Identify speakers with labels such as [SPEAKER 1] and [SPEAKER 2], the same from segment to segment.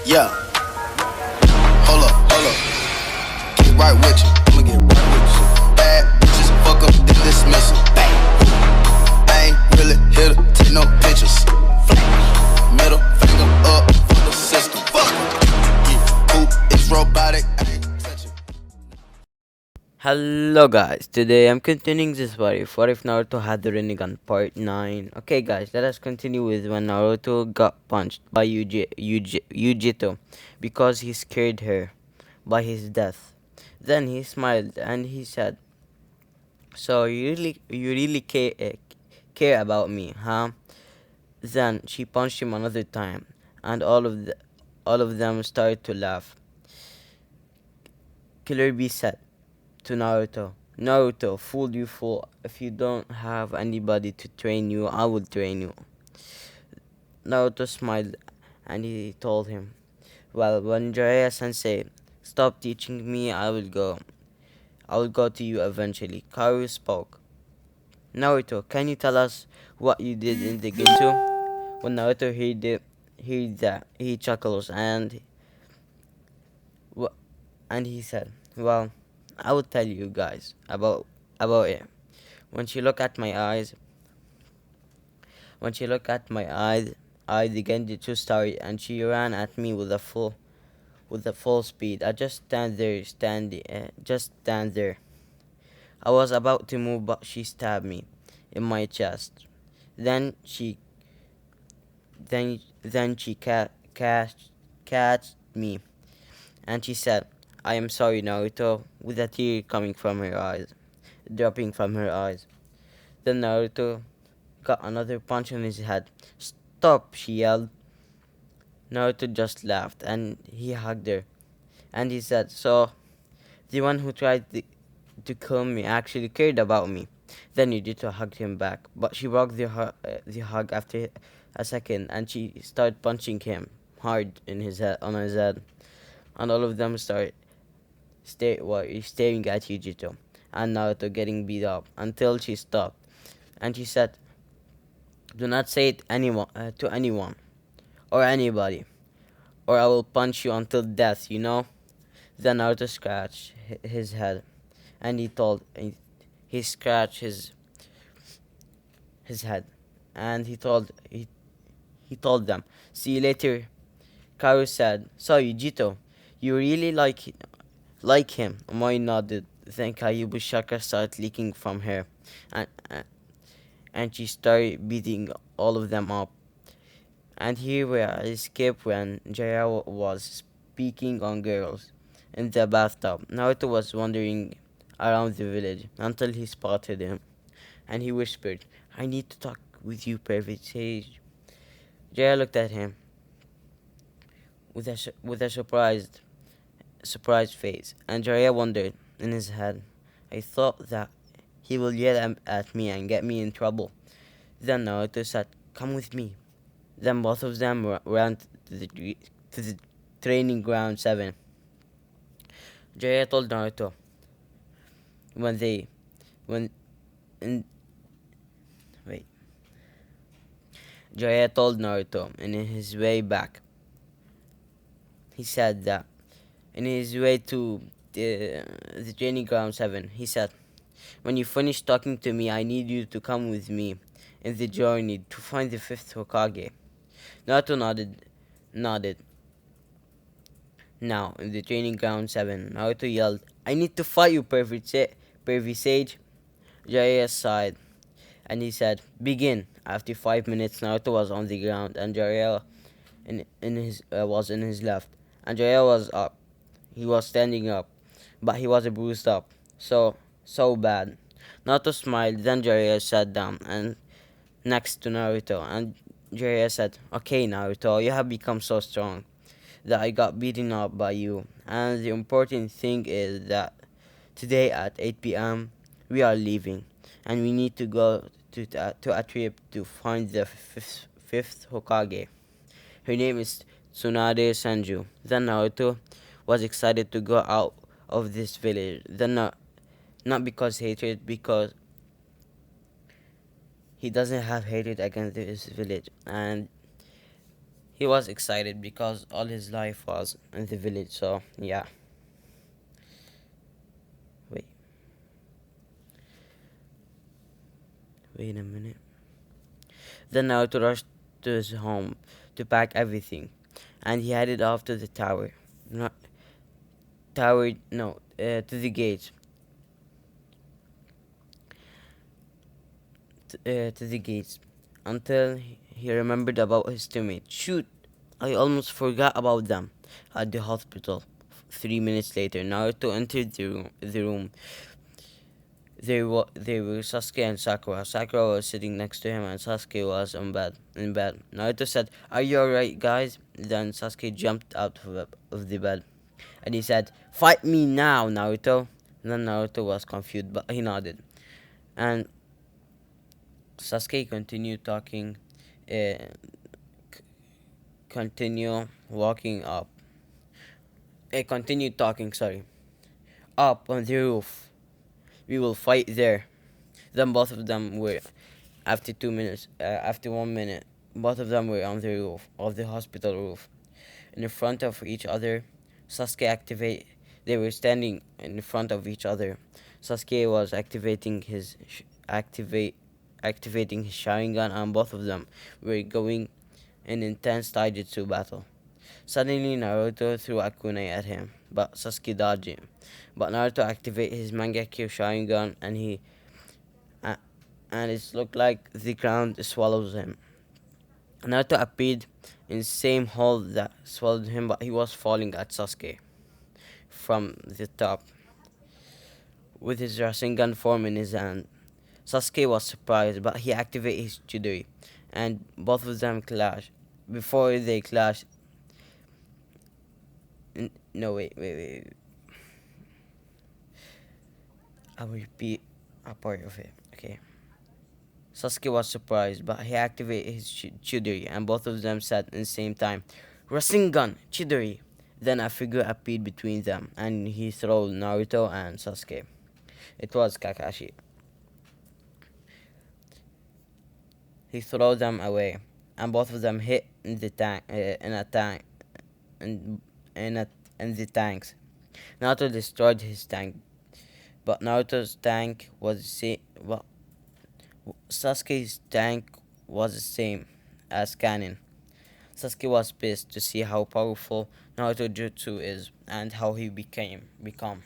[SPEAKER 1] Yeah, hold up. Get right with you. I'ma get right with you. Bad bitches, fuck up, then dismiss 'em. Bang. I ain't really here to take no pictures. Middle finger up for the system. Fuck. Yeah, poop is robotic. I ain't touching.
[SPEAKER 2] Hello guys, today I'm continuing this what if Naruto had the rinnegan part 9. Okay guys, let us continue with when Naruto got punched by Yujito because he scared her by his death. Then he smiled and he said, "So you really care about me, huh?" Then she punched him another time, and all of them started to laugh. Killer Bee said to Naruto, "Naruto, fool you fool. If you don't have anybody to train you, I will train you." Naruto smiled and he told him, "Well, when Jiraiya sensei stop teaching me, I will go. I will go to you eventually." Karu spoke. "Naruto, can you tell us what you did in the Ginsu?" When Naruto heard that, he chuckles and he said, "Well, I will tell you guys about it. When she looked at my eyes, When she looked at my eyes, I began to start, and she ran at me with a full speed. I just stand there. I was about to move, but she stabbed me in my chest. Then she catched me, and she said, 'I am sorry, Naruto,' with a tear dropping from her eyes. Then Naruto got another punch on his head. 'Stop!' she yelled. Naruto just laughed and he hugged her. And he said, 'So, the one who to kill me actually cared about me.' Then Yujito hugged him back, but she broke the hug after a second and she started punching him hard on his head. And all of them were staring at Yujito and Naruto getting beat up until she stopped. And she said, 'Do not say it to anyone or anybody, or I will punch you until death, you know?' Then Naruto scratched his head, and he scratched his head, and he told them, 'See you later.' Karu said, 'So Yujito, you really like him?' Moi nodded. Then Kayubu's chakra started leaking from her, and and she started beating all of them up. And here we are, escape when Jiraiya was speaking on girls in the bathtub. Naruto was wandering around the village until he spotted him, and he whispered, 'I need to talk with you, perfect sage.' Jiraiya looked at him with a surprised face, and Jiraiya wondered in his head, 'I thought that he will yell at me and get me in trouble.' Then Naruto said, 'Come with me.' Then both of them ran to the training ground 7. Jiraiya told Naruto when they when in wait. Jiraiya told Naruto in his way back. He said that in his way to the training ground 7, he said, 'When you finish talking to me, I need you to come with me in the journey to find the fifth Hokage.' Naruto nodded. Now, in the training ground 7, Naruto yelled, 'I need to fight you, pervy sage.' Jiraiya sighed, and he said, 'Begin.' After 5 minutes, Naruto was on the ground, and Jiraiya was in his left, and Jiraiya was up. He was standing up, but he was bruised up, so bad. Naruto smiled, then Jiraiya sat down and next to Naruto, and Jiraiya said, 'Okay, Naruto, you have become so strong that I got beaten up by you, and the important thing is that today at 8 p.m. we are leaving, and we need to go to a trip to find the fifth Hokage. Her name is Tsunade Sanju.' Then Naruto was excited to go out of this village. Then not because hatred, because he doesn't have hatred against this village, and he was excited because all his life was in the village. So yeah. Wait, wait a minute. Then Naruto rushed to his home to pack everything, and he headed off to the tower. No, tower, no, to the gates. To the gates, until he remembered about his teammate. Shoot, I almost forgot about them. At the hospital, 3 minutes later, Naruto entered the room. They were Sasuke and Sakura. Sakura was sitting next to him, and Sasuke was in bed. Naruto said, "Are you alright, guys?" Then Sasuke jumped out of the bed, and he said, "Fight me now, Naruto." Then Naruto was confused, but he nodded, and Sasuke continued talking. Uh, continue walking up. Continued talking. Sorry, up on the roof. We will fight there. Then both of them were, after 2 minutes, after 1 minute, both of them were on the roof of the hospital roof, in front of each other. Sasuke activate. They were standing in front of each other. Sasuke was activating his Sharingan, and both of them were going an intense taijutsu battle. Suddenly, Naruto threw a kunai at him, but Sasuke dodged him. But Naruto activated his Mangekyo Sharingan, and it looked like the ground swallows him. Naruto appeared in the same hole that swallowed him, but he was falling at Sasuke from the top, with his Rasengan form in his hand. Sasuke was surprised, but he activated his Chidori, and both of them clashed. Before they clashed, no, wait. I will repeat a part of it. Okay. Sasuke was surprised, but he activated his Chidori, and both of them said at the same time, "Rasengan, Chidori." Then a figure appeared between them, and he threw Naruto and Sasuke. It was Kakashi. He threw them away, and both of them hit in the tank, in a tank, in the tanks. Naruto destroyed his tank, but Naruto's tank was the same. Well, Sasuke's tank was the same as Kanin. Sasuke was pissed to see how powerful Naruto Jutsu is and how he become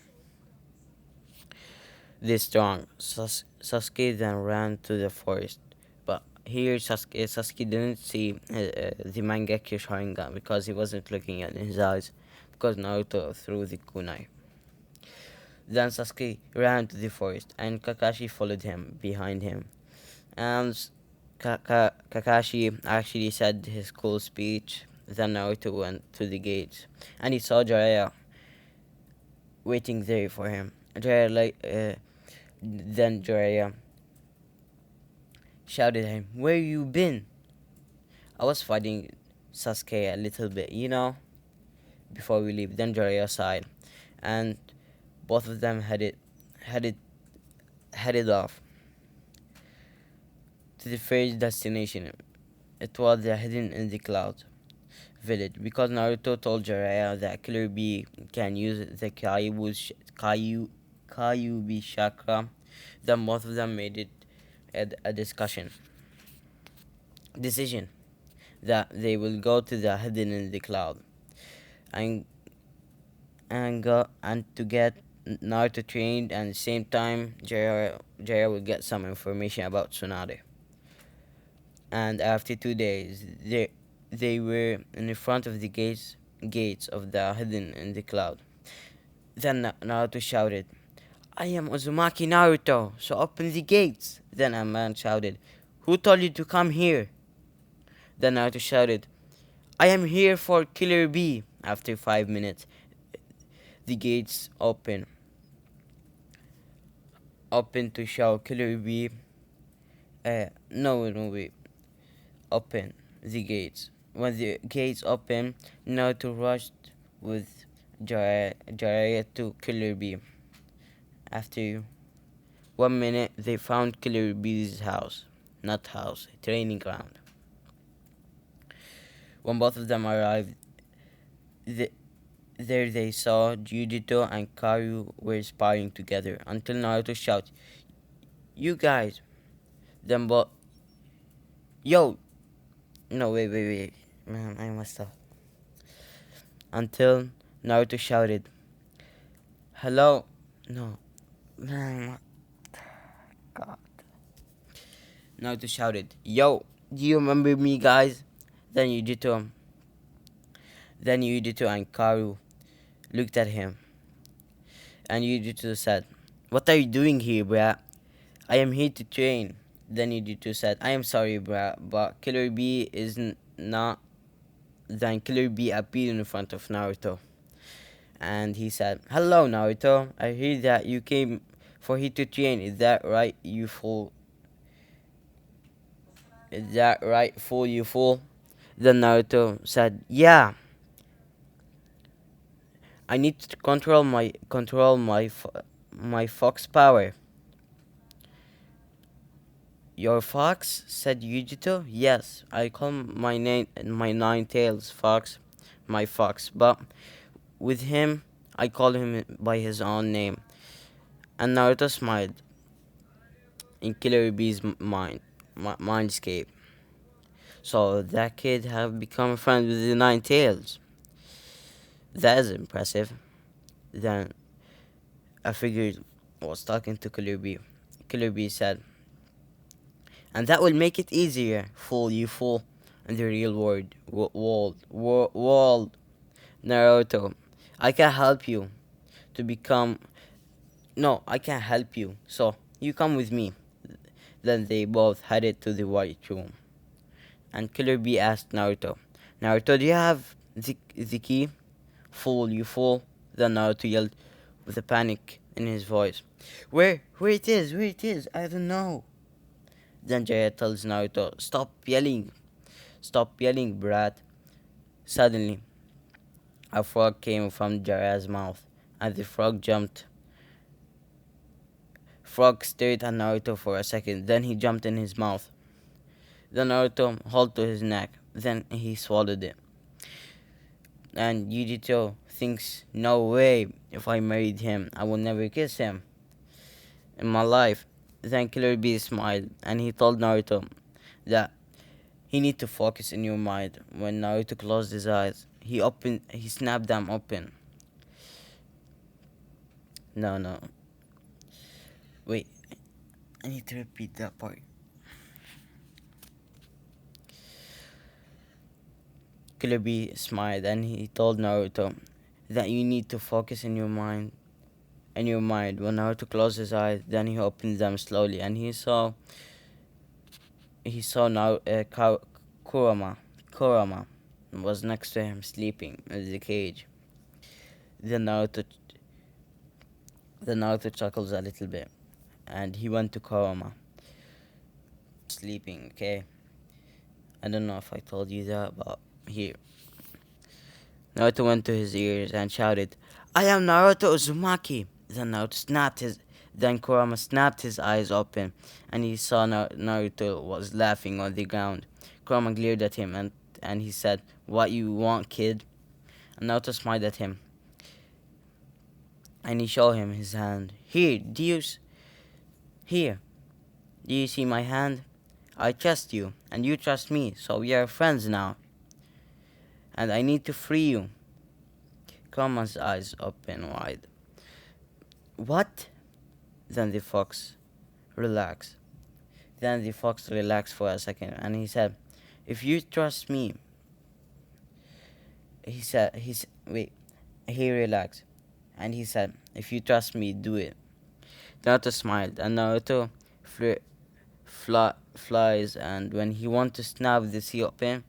[SPEAKER 2] this strong. Sasuke then ran to the forest, but here Sasuke didn't see the Mangekyo Sharingan because he wasn't looking at his eyes, because Naruto threw the kunai. Then Sasuke ran to the forest, and Kakashi followed him behind him. And Kakashi actually said his cool speech. Then Naruto went to the gates, and he saw Jiraiya waiting there for him. Then Jiraiya shouted at him, "Where you been?" "I was fighting Sasuke a little bit, before we leave." Then Jiraiya sighed, and both of them headed off to the first destination. It was the hidden in the cloud village, because Naruto told Jiraiya that Killer Bee can use the Kyuubi chakra. Then both of them made it a decision that they will go to the hidden in the cloud and to get Naruto trained, and at the same time Jiraiya will get some information about Tsunade. And after 2 days, they were in the front of the gates of the hidden in the cloud. Then Naruto shouted, "I am Uzumaki Naruto, so open the gates." Then a man shouted, "Who told you to come here?" Then Naruto shouted, "I am here for Killer Bee." After 5 minutes, the gates open to show Killer Bee. Wait. Open the gates. When the gates opened, Naruto rushed with Jiraiya to Killer Bee. After 1 minute, they found Killer Bee's house. Not house, training ground. When both of them arrived, th- there they saw Jujutsu and Karu were sparring together until Naruto shouted, "You guys!" Then both, "Yo!" No, wait. Man, I messed up. Until Naruto shouted, "Hello!" No. Man, God. Naruto shouted, "Yo! Do you remember me, guys?" Then Jujutsu and Karu looked at him, and Jujutsu said, "What are you doing here, bruh?" "I am here to train." Then Jujutsu said, "I am sorry, bruh, but Killer B is not." Then Killer B appeared in front of Naruto, and he said, "Hello, Naruto. I hear that you came for here to train. Is that right, you fool? Is that right, fool, you fool?" Then Naruto said, "Yeah, I need to control my fox power." "Your fox?" said Yujito. "Yes, I call my nine tails fox, my fox. But with him, I call him by his own name." And Naruto smiled in Killer Bee's mindscape. So that kid have become a friend with the nine tails. That is impressive. Then a figure was talking to Killer Bee. Killer Bee said, "And that will make it easier, fool, you fool, in the real world, Naruto. I can help you to become. No, I can help you. So you come with me." Then they both headed to the White Room. And Killer Bee asked Naruto, "Naruto, do you have the key?" "Fool, you fool." Then Naruto yelled with a panic in his voice. Where it is? Where it is? I don't know." Then Jiraiya tells Naruto, Stop yelling, brat." Suddenly, a frog came from Jiraiya's mouth, and the frog jumped. Frog stared at Naruto for a second, then he jumped in his mouth. Then Naruto held to his neck, then he swallowed it. And Yujito thinks, "No way, if I married him, I will never kiss him in my life." Then Killer Bee smiled, and he told Naruto that he need to focus in your mind. When Naruto closed his eyes, he snapped them open. No. Wait, I need to repeat that part. Killer Bee smiled, and he told Naruto that you need to focus in your mind. When Naruto closed his eyes, then he opened them slowly, and he saw now Kurama. Kurama was next to him, sleeping in the cage. Then Naruto chuckles a little bit, and he went to Kurama, sleeping. Okay, I don't know if I told you that, but here. Naruto went to his ears and shouted, "I am Naruto Uzumaki." Then Kurama snapped his eyes open, and he saw Naruto was laughing on the ground. Kurama glared at him, and he said, "What you want, kid?" And Naruto smiled at him, and he showed him his hand. Here, do you see my hand? I trust you, and you trust me, so we are friends now. And I need to free you." Kurama's eyes opened wide. "What?" Then the fox relaxed. For a second, and he said, "If you trust me," he relaxed, and he said, "If you trust me, do it." Naruto smiled, and Naruto flies, and when he wanted to snap the sea open,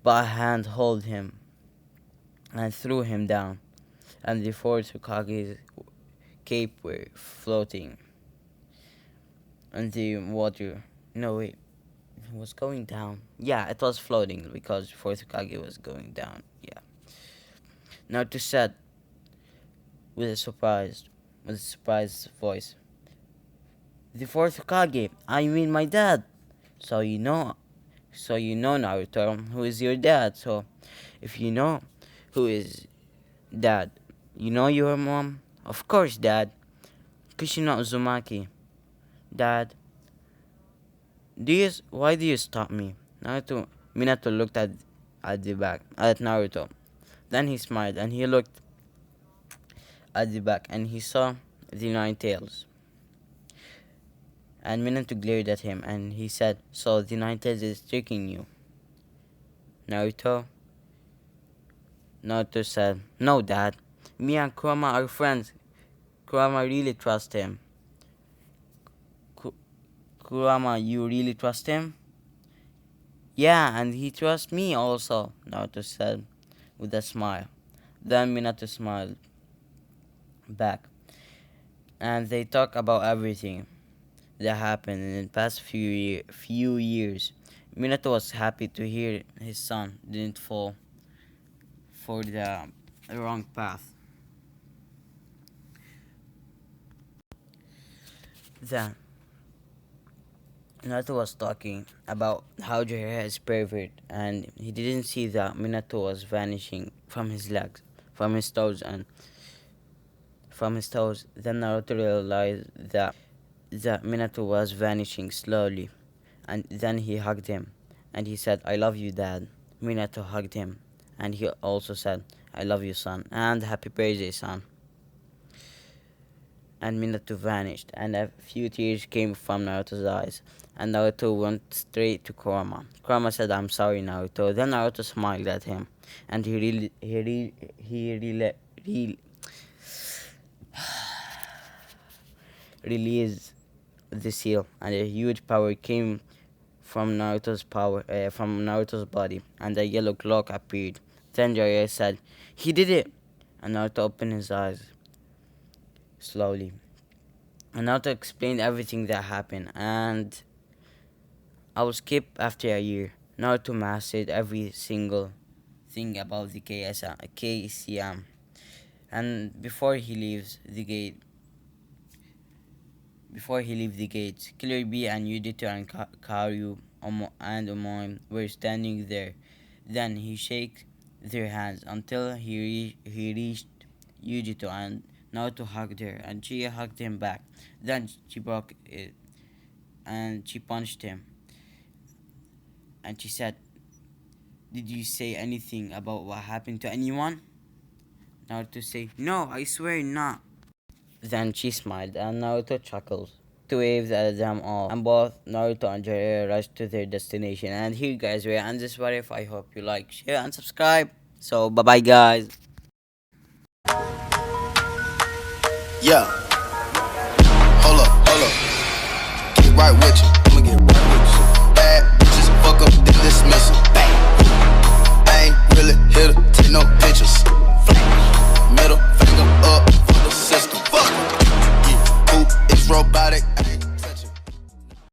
[SPEAKER 2] but a hand held him and threw him down, and the fourth Hokage's cape were floating in the water. No, wait, it was going down. Yeah, it was floating because fourth Hokage was going down. Yeah. Naruto said with a surprised voice, "The fourth Hokage, I mean my dad. So So you know, Naruto, who is your dad. So if you know who is dad, you know your mom? Of course, dad. Kushina Uzumaki. Dad, why do you stop me? Minato looked at the back, at Naruto. Then he smiled and he looked at the back and he saw the nine tails. And Minato glared at him and he said, "So the nine tails is tricking you, Naruto?" Naruto said, "No, Dad. Me and Kurama are friends. Kurama really trusts him." Kurama, you really trust him? Yeah, and he trusts me also, Naruto said with a smile. Then Minato smiled back, and they talked about everything that happened in the past few years. Minato was happy to hear his son didn't fall for the wrong path. Then Minato was talking about how Jiraiya is pervert, and he didn't see that Minato was vanishing from his legs, from his toes, and from his toes. Then Naruto realized that Minato was vanishing slowly, and then he hugged him, and he said, "I love you, Dad." Minato hugged him, and he also said, "I love you, son," and "Happy birthday, son." And Minato vanished, and a few tears came from Naruto's eyes, and Naruto went straight to Kurama. Kurama said, "I'm sorry, Naruto." Then Naruto smiled at him, and he released the seal, and a huge power came from Naruto's body, and a yellow cloak appeared. Then Jiraiya said, "He did it!" And Naruto opened his eyes slowly. And Naruto explained everything that happened, and I will skip after a year. Naruto mastered every single thing about the KCM. And before he leaves the gates, Killer Bee and Yudito and Karyu and Omoim were standing there. Then he shook their hands until he reached Yujito, and Naruto hugged her, and she hugged him back. Then she broke it, and she punched him. And she said, "Did you say anything about what happened to anyone?" Naruto said, "No, I swear not." Then she smiled, and Naruto chuckled. Two waves at them all, and both Naruto and Jiraiya rushed to their destination. And here, guys, we end this what if. I hope you like, share, and subscribe. So, bye bye, guys.
[SPEAKER 1] Yeah. Hold up. Get right with you.